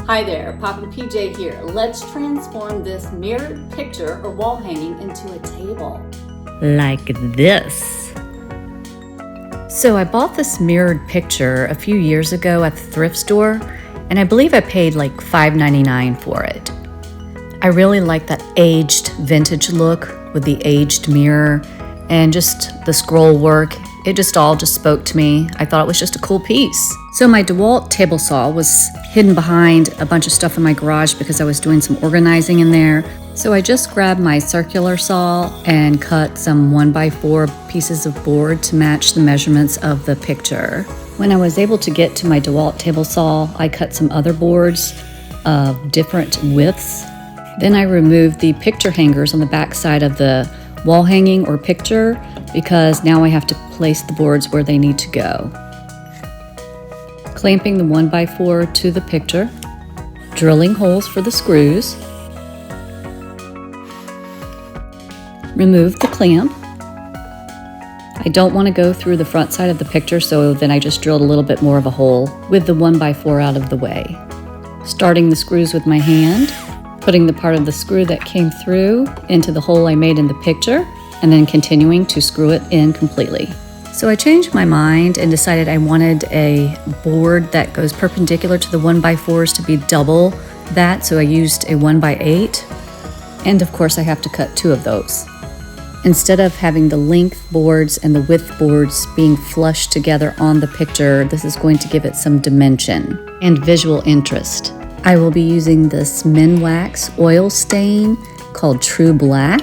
Hi there, Poppin' PJ here. Let's transform this mirrored picture or wall hanging into a table. Like this. So I bought this mirrored picture a few years ago at the thrift store, and I believe I paid like $5.99 for it. I really like that aged vintage look with the aged mirror and just the scroll work. It just all spoke to me. I thought it was just a cool piece. So my DeWalt table saw was hidden behind a bunch of stuff in my garage because I was doing some organizing in there. So I just grabbed my circular saw and cut some 1x4 pieces of board to match the measurements of the picture. When I was able to get to my DeWalt table saw, I cut some other boards of different widths. Then I removed the picture hangers on the back side of the wall hanging or picture because now I have to place the boards where they need to go. Clamping the 1x4 to the picture, drilling holes for the screws, remove the clamp. I don't want to go through the front side of the picture, so then I just drilled a little bit more of a hole with the 1x4 out of the way. Starting the screws with my hand, putting the part of the screw that came through into the hole I made in the picture, and then continuing to screw it in completely. So I changed my mind and decided I wanted a board that goes perpendicular to the 1x4s to be double that, so I used a 1x8, and of course I have to cut 2 of those. Instead of having the length boards and the width boards being flushed together on the picture, this is going to give it some dimension and visual interest. I will be using this Minwax oil stain called True Black.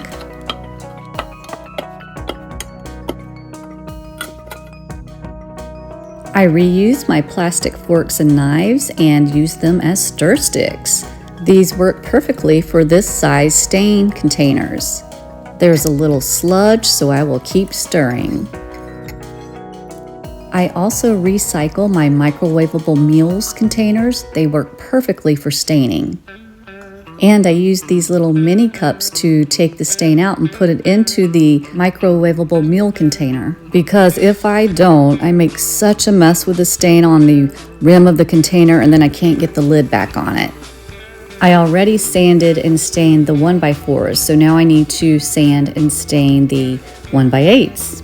I reused my plastic forks and knives and used them as stir sticks. These work perfectly for this size stain containers. There's a little sludge, so I will keep stirring. I also recycle my microwavable meals containers. They work perfectly for staining. And I use these little mini cups to take the stain out and put it into the microwavable meal container. Because if I don't, I make such a mess with the stain on the rim of the container and then I can't get the lid back on it. I already sanded and stained the 1x4s, so now I need to sand and stain the 1x8s.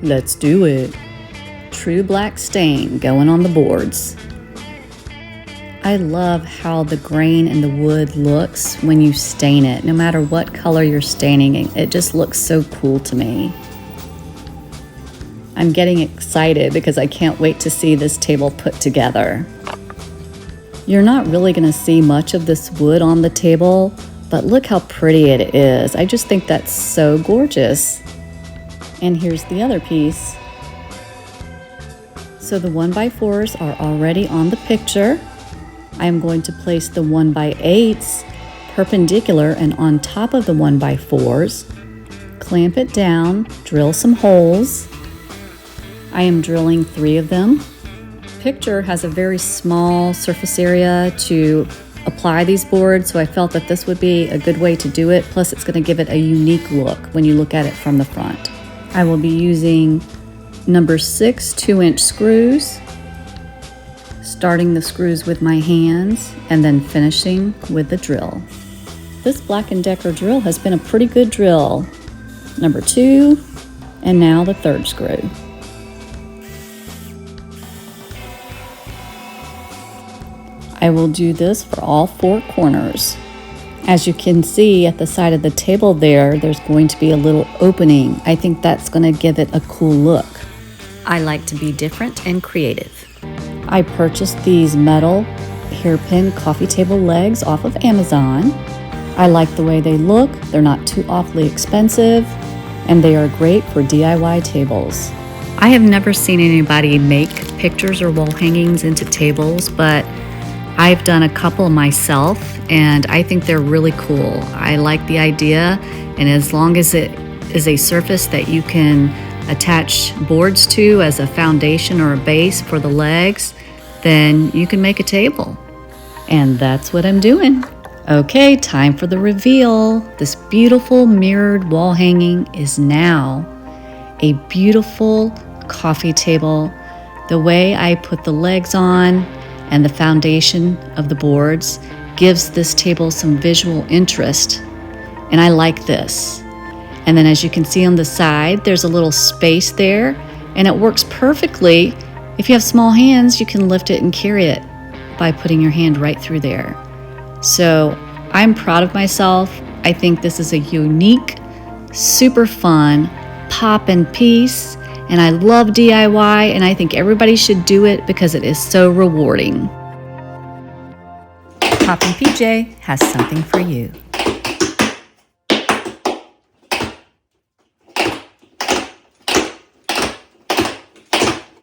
Let's do it. True Black stain going on the boards. I love how the grain in the wood looks when you stain it. No matter what color you're staining, it just looks so cool to me. I'm getting excited because I can't wait to see this table put together. You're not really going to see much of this wood on the table, but look how pretty it is. I just think that's so gorgeous. And here's the other piece. So the 1x4s are already on the picture. I am going to place the 1x8s perpendicular and on top of the 1x4s. Clamp it down, drill some holes. I am drilling 3 of them. Picture has a very small surface area to apply these boards, so I felt that this would be a good way to do it. Plus it's going to give it a unique look when you look at it from the front. I will be using number 6 2-inch screws, starting the screws with my hands and then finishing with the drill. This Black & Decker drill has been a pretty good drill. Number 2, and now the 3rd screw. I will do this for all 4 corners. As you can see at the side of the table there's going to be a little opening. I think that's going to give it a cool look. I like to be different and creative. I purchased these metal hairpin coffee table legs off of Amazon. I like the way they look. They're not too awfully expensive, and they are great for DIY tables. I have never seen anybody make pictures or wall hangings into tables, but I've done a couple myself, and I think they're really cool. I like the idea, and as long as it is a surface that you can attach boards to as a foundation or a base for the legs, then you can make a table. And that's what I'm doing. Okay, time for the reveal. This beautiful mirrored wall hanging is now a beautiful coffee table. The way I put the legs on, and the foundation of the boards gives this table some visual interest, and I like this. And then as you can see on the side, there's a little space there, and it works perfectly. If you have small hands, you can lift it and carry it by putting your hand right through there. So I'm proud of myself. I think this is a unique, super fun pop-in piece, and I love DIY, and I think everybody should do it because it is so rewarding. Poppin' PJ has something for you.